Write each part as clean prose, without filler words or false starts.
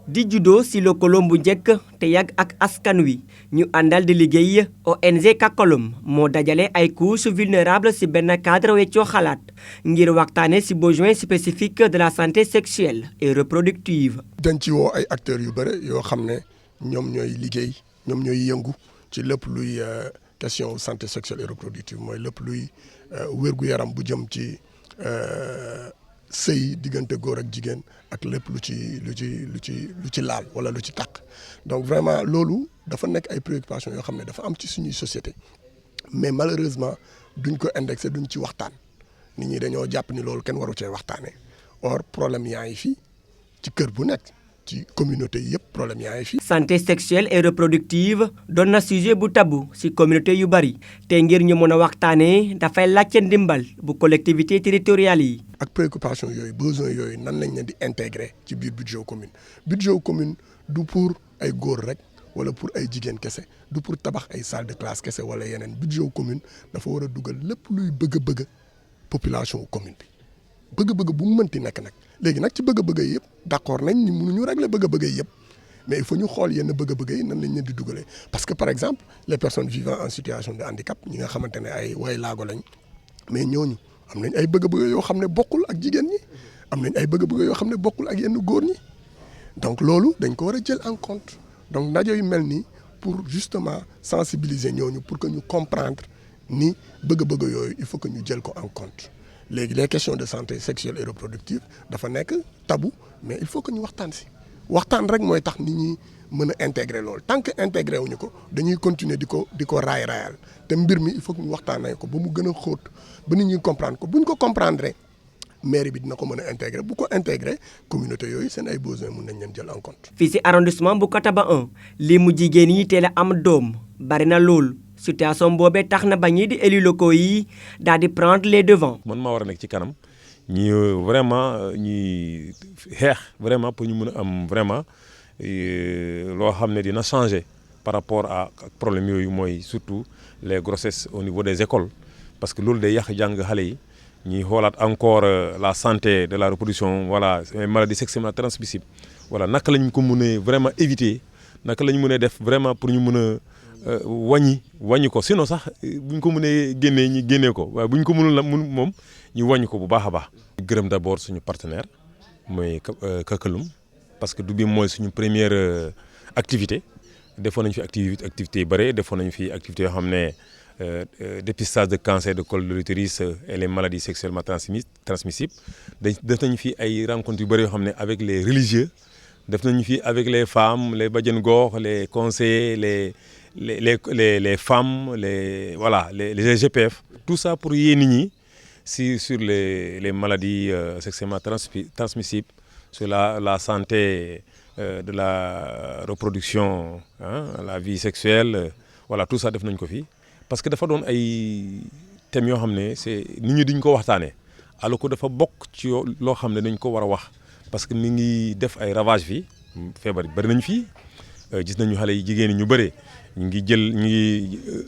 di judo si lëkkaloom bu njëkk te yàgg ak askan wi ñu àndal di liggéey ONG Kakolum moo dajale ay couches vulnérables si benn cadre weccoo xalaat ngir waxtaane si besoins spécifiques de la santé sexuelle et reproductive. dañ ci woo ay acteurs yu bëri yoo xam ne ñoom ñooy liggéey ñoom ñooy yëngu ci lépp luy question santé sexuelle et reproductive mooy lépp luy wér-gu-yaram bu jëm ci sëy diggante góor ak jigéen ak lépp lu ci laal wala lu ci tàq donc vraiment loolu dafa nekk ay préoccupations yoo xam ne dafa am ci suñuy société mais malheureusement duñ ko indexé duñ ci waxtaan nit ñi dañoo jàpp ni loolu kenn waru cee waxtaanee or problème yaa ngi fi ci kër bu nekk ci communauté yëpp problème yaa ngi fi. santé sexuelle et reproductive doon na sujet bu tabou ci communauté yu bari te ngir ñu mën a waxtaanee dafay laajte ndimbal bu collectivité territoriales yi. ak préoccupation yooyu besoin yooyu nan lañ leen di intégrer ci biir budget commune du pour ay góor rek wala pour ay jigéen kese du pour tabax ay salle de classe kese wala yeneen budget commune dafa war a dugal lépp luy bëgg-bëgg population commune bi bëgg-bëgg bu mu mënti nekk nag léegi nag ci bëgg-bëgg yëpp d'accord nañ ni mënuñu régler bëgg-bëgg yëpp mais il faut ñu xool yenn bëgg-bëgg yi nan lañ leen di dugalee parce que par exemple les personnes vivant en situation de handicap ñi nga xamante ne ay way laago lañ mais ñooñu am nañ ay bëgg-bëgg yoo xam ne bokkul ak jigéen ñi am nañ ay bëgg-bëgg yoo xam ne bokkul ak yenn góor ñi donc loolu dañ ko war a jël en compte donc ndaje yu mel nii pour justement sensibiliser ñooñu pour que ñu comprendre ni bëgg-bëgg yooyu il faut que ñu jël ko en compte léegi les questions de santé sexuelle et reproductive dafa nekk tabou mais il faut que ñu waxtaan si waxtaan rek mooy tax nit ñi mën a intégrer loolu tant que intégré wuñu ko dañuy continuer di ko raayal te mbir mi il faut que ñu waxtaanee ko ba mu gën a xóot ba nit ñi comprendre ko bu ñu ko comprendre mairie bi dina ko mën a intégrer bu ko intégrer communauté yooyu seen ay besoins mën nañ leen jël en compte. fii si arrondissement bu Kataba 1 li mu jigéen yi teel a am doom bari na lool situation boobee tax na ba ñii di élus locaux yi daal di prendre les devants. man maa war a nekk ci kanam ñi vraiment ñi xeex vraiment pour ñu mën a am vraiment loo xam ne dina changer par rapport à problème yooyu mooy surtout les grossesses au niveau des écoles parce que loolu day yàq jàng xale yi. ñuy xoolaat encore la santé de la reproduction voilà maladie sexuellement transmissible voilà naka la ñu ko mën a vraiment éviter naka la ñu mën a def vraiment pour ñu mën a wàññi ko sinon sax bu ñu ko mënee génnee ñi génnee ko waaye bu ñu ko mënul la moom ñu wàññi ko bu baax a baax. gërëm d'abord suñu partenaire mooy Kakolum parce que du bi mooy suñu première activité defoon nañu fi activité yu bëri defoon nañu fi activité yoo xam ne. Dépistage de cancer de col de l'utérus et les maladies sexuellement transmissibles def nañu fi ay rencontres yu bëri yoo xam ne avec les religieux def nañu fi avec les femmes les bajenu gox les conseillers les femmes les GPF. tout ça pour yee nit ñi sur les maladies sexuellement transmissibles sur la santé de la reproduction la vie sexuelle voilà tout ça def nañu ko fi. parce que dafa doon ay thèmes yoo xam ne c'est nit ñi duñ ko waxtaanee alors que dafa bokk ci loo xam ne dañ ko war a wax parce que mi ngi def ay ravage fii feebar yi bëri nañ fii gis nañu xale yi jigéen ñi ñu bëree ñu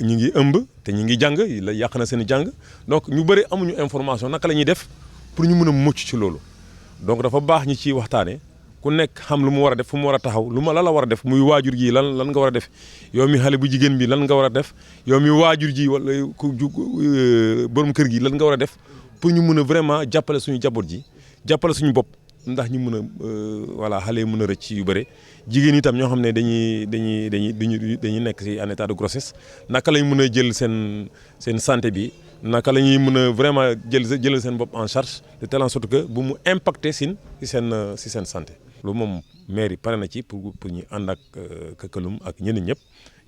ngi ëmb te ñu ngi jàng la yàq na seen jàng donc ñu bëri amuñu information naka la ñuy def pour ñu mën a mucc ci loolu donc dafa baax ñi ciy waxtaanee ku nekk xam lu mu war a def fu mu war a taxaw la war a def muy waajur ji lan nga war a def yow mi xale bu jigéen bi lan nga war a def yow mi waajur ji wala borom kër gi lan nga war a def pour ñu mën a vraiment jàppale suñu jaboot ji jàppale suñu bopp ndax ñu mën a voilà xale yi mën a rëcc yu bëre jigéen itam ñoo xam ne dañuy nekk ci en état de grossesse naka lañ mën a jël seen santé bi naka la ñuy mën a vraiment jël seen bopp en charge de telle en sorte que bu mu impacter ci seen santé. loolu moom maire yi pare na ci pour ñu ànd ak Kakolum ak ñeneen ñëpp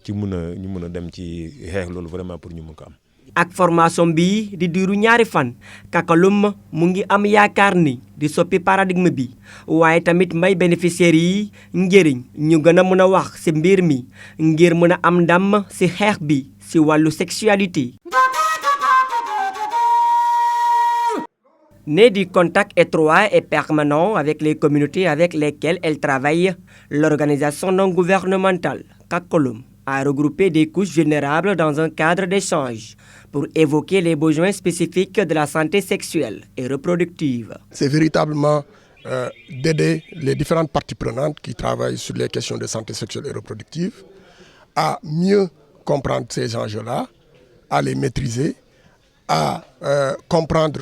ci ñu mën a dem ci xeex loolu vraiment pour ñu mën ko am. ak formation bi di diiru ñaari fan Kakolum mu ngi am yaakaar ni di soppi paradigme bi waaye tamit may bénéficiaires yi njëriñ ñu gën a mën a wax ci mbir mi ngir mën a am ndam ci xeex bi ci wàllu sexualité. Né du contact étroit et permanent avec les communautés avec lesquelles elle travaille, l'organisation non gouvernementale Kakolum a regroupé des couches vulnérables dans un cadre d'échange pour évoquer les besoins spécifiques de la santé sexuelle et reproductive. C'est véritablement d'aider les différentes parties prenantes qui travaillent sur les questions de santé sexuelle et reproductive à mieux comprendre ces enjeux-là, à les maîtriser, à comprendre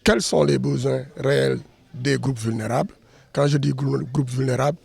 quels sont les besoins réels des groupes vulnérables. Quand je dis groupes vulnérables,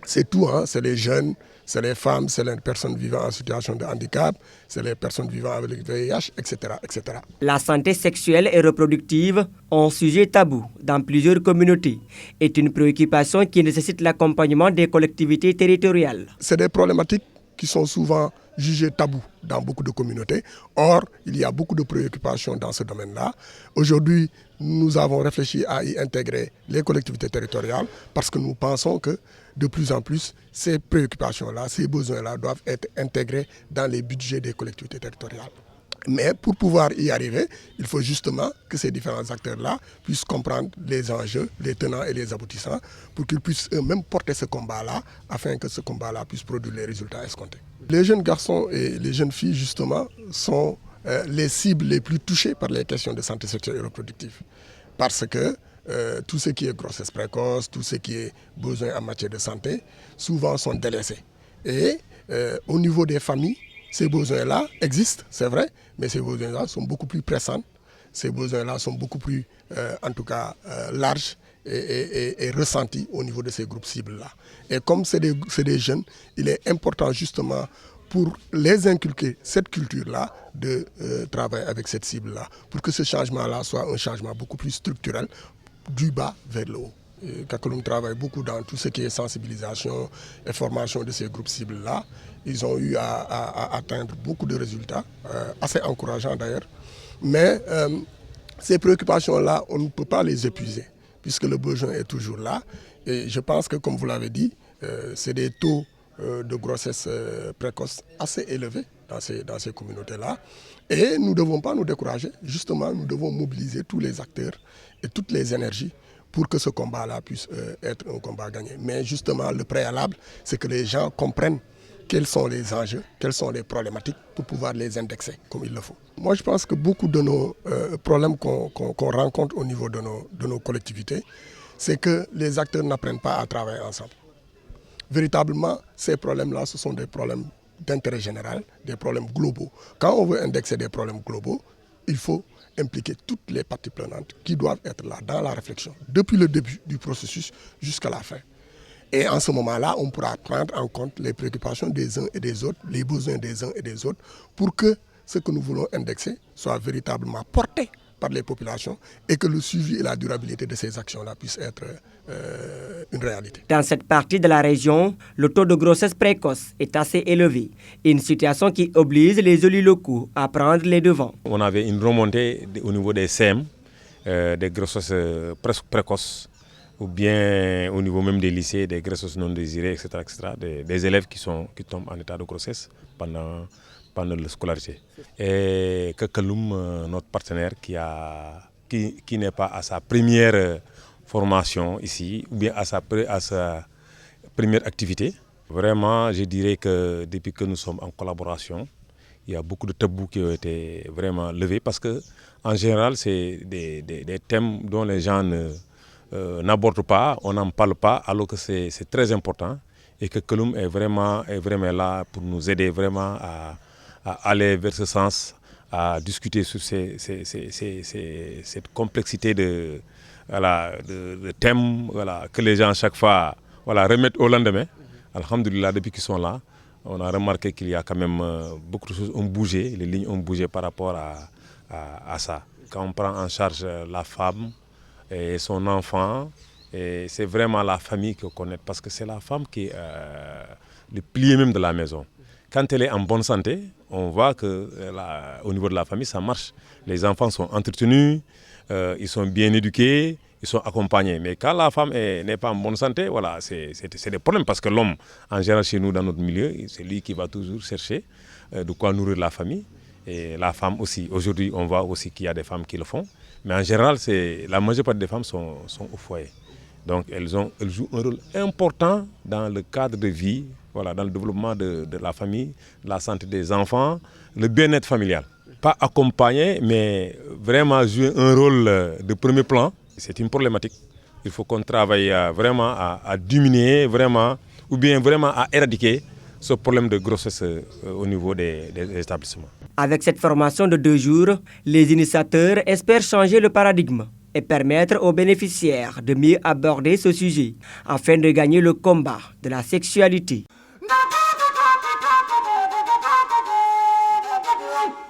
c'est tout, hein? C'est les jeunes, c'est les femmes, c'est les personnes vivant en situation de handicap, c'est les personnes vivant avec le VIH, etc., etc. La santé sexuelle et reproductive, un sujet tabou dans plusieurs communautés, est une préoccupation qui nécessite l'accompagnement des collectivités territoriales. C'est des problématiques qui sont souvent jugées tabous dans beaucoup de communautés. Or, il y a beaucoup de préoccupations dans ce domaine-là. Aujourd'hui, nous avons réfléchi à y intégrer les collectivités territoriales parce que nous pensons que de plus en plus, ces préoccupations-là, ces besoins-là doivent être intégrés dans les budgets des collectivités territoriales. Mais pour pouvoir y arriver, il faut justement que ces différents acteurs-là puissent comprendre les enjeux, les tenants et les aboutissants pour qu'ils puissent eux-mêmes porter ce combat-là afin que ce combat-là puisse produire les résultats escomptés. Les jeunes garçons et les jeunes filles, justement, sont les cibles les plus touchées par les questions de santé sexuelle et reproductive. Parce que tout ce qui est grossesse précoce, tout ce qui est besoin en matière de santé, souvent sont délaissés. Et au niveau des familles, ces besoins-là existent, c'est vrai, mais ces besoins-là sont beaucoup plus pressants. Ces besoins-là sont beaucoup plus, en tout cas, larges et ressentis au niveau de ces groupes cibles-là. Et comme c'est des jeunes, il est important justement pour les inculquer cette culture-là de travailler avec cette cible-là, pour que ce changement-là soit un changement beaucoup plus structurel, du bas vers le haut. Kakaloum travaille beaucoup dans tout ce qui est sensibilisation et formation de ces groupes cibles-là. Ils ont eu à atteindre beaucoup de résultats, assez encourageants d'ailleurs. Mais ces préoccupations-là, on ne peut pas les épuiser, puisque le besoin est toujours là. Et je pense que, comme vous l'avez dit, c'est des taux de grossesse précoce assez élevés dans ces communautés-là. Et nous ne devons pas nous décourager. Justement, nous devons mobiliser tous les acteurs et toutes les énergies pour que ce combat-là puisse être un combat gagné. Mais justement, le préalable, c'est que les gens comprennent quels sont les enjeux, quelles sont les problématiques pour pouvoir les indexer comme il le faut. Moi, je pense que beaucoup de nos problèmes qu'on rencontre au niveau de nos collectivités, c'est que les acteurs n'apprennent pas à travailler ensemble. Véritablement, ces problèmes-là, ce sont des problèmes d'intérêt général, des problèmes globaux. Quand on veut indexer des problèmes globaux, il faut impliquer toutes les parties prenantes qui doivent être là dans la réflexion, depuis le début du processus jusqu'à la fin. Et en ce moment-là, on pourra prendre en compte les préoccupations des uns et des autres, les besoins des uns et des autres, pour que ce que nous voulons indexer soit véritablement porté par les populations et que le suivi et la durabilité de ces actions-là puissent être une réalité. Dans cette partie de la région, le taux de grossesse précoce est assez élevé, une situation qui oblige les élus locaux à prendre les devants. On avait une remontée au niveau des CM, des grossesses précoces, ou bien au niveau même des lycées, des grossesses non désirées, etc., des élèves qui tombent en état de grossesse pendant la scolarité. Et Kakaloum, notre partenaire qui n'est pas à sa première formation ici, ou bien à sa première activité. Vraiment, je dirais que depuis que nous sommes en collaboration, il y a beaucoup de tabous qui ont été vraiment levés parce que, en général, c'est des thèmes dont les gens n'abordent pas, on n'en parle pas, alors que c'est très important et que Kakaloum est vraiment là pour nous aider vraiment à aller vers ce sens, à discuter sur cette complexité de thèmes que les gens à chaque fois remettent au lendemain. Alhamdulillah, depuis qu'ils sont là, on a remarqué qu'il y a quand même beaucoup de choses ont bougé, les lignes ont bougé par rapport à ça. Quand on prend en charge la femme et son enfant, et c'est vraiment la famille qu'on connaît, parce que c'est la femme qui est le pilier même de la maison. Quand elle est en bonne santé, on voit qu'au niveau de la famille, ça marche. Les enfants sont entretenus, ils sont bien éduqués, ils sont accompagnés. Mais quand la femme n'est pas en bonne santé, voilà, c'est des problèmes. Parce que l'homme, en général, chez nous, dans notre milieu, c'est lui qui va toujours chercher de quoi nourrir la famille. Et la femme aussi. Aujourd'hui, on voit aussi qu'il y a des femmes qui le font. Mais en général, la majeure partie des femmes sont au foyer. Donc, elles jouent un rôle important dans le cadre de vie voilà, dans le développement de la famille, la santé des enfants, le bien-être familial. Pas accompagner, mais vraiment jouer un rôle de premier plan. C'est une problématique. Il faut qu'on travaille vraiment à diminuer, vraiment, ou bien vraiment à éradiquer ce problème de grossesse au niveau des établissements. Avec cette formation de 2 jours, les initiateurs espèrent changer le paradigme et permettre aux bénéficiaires de mieux aborder ce sujet afin de gagner le combat de la sexualité.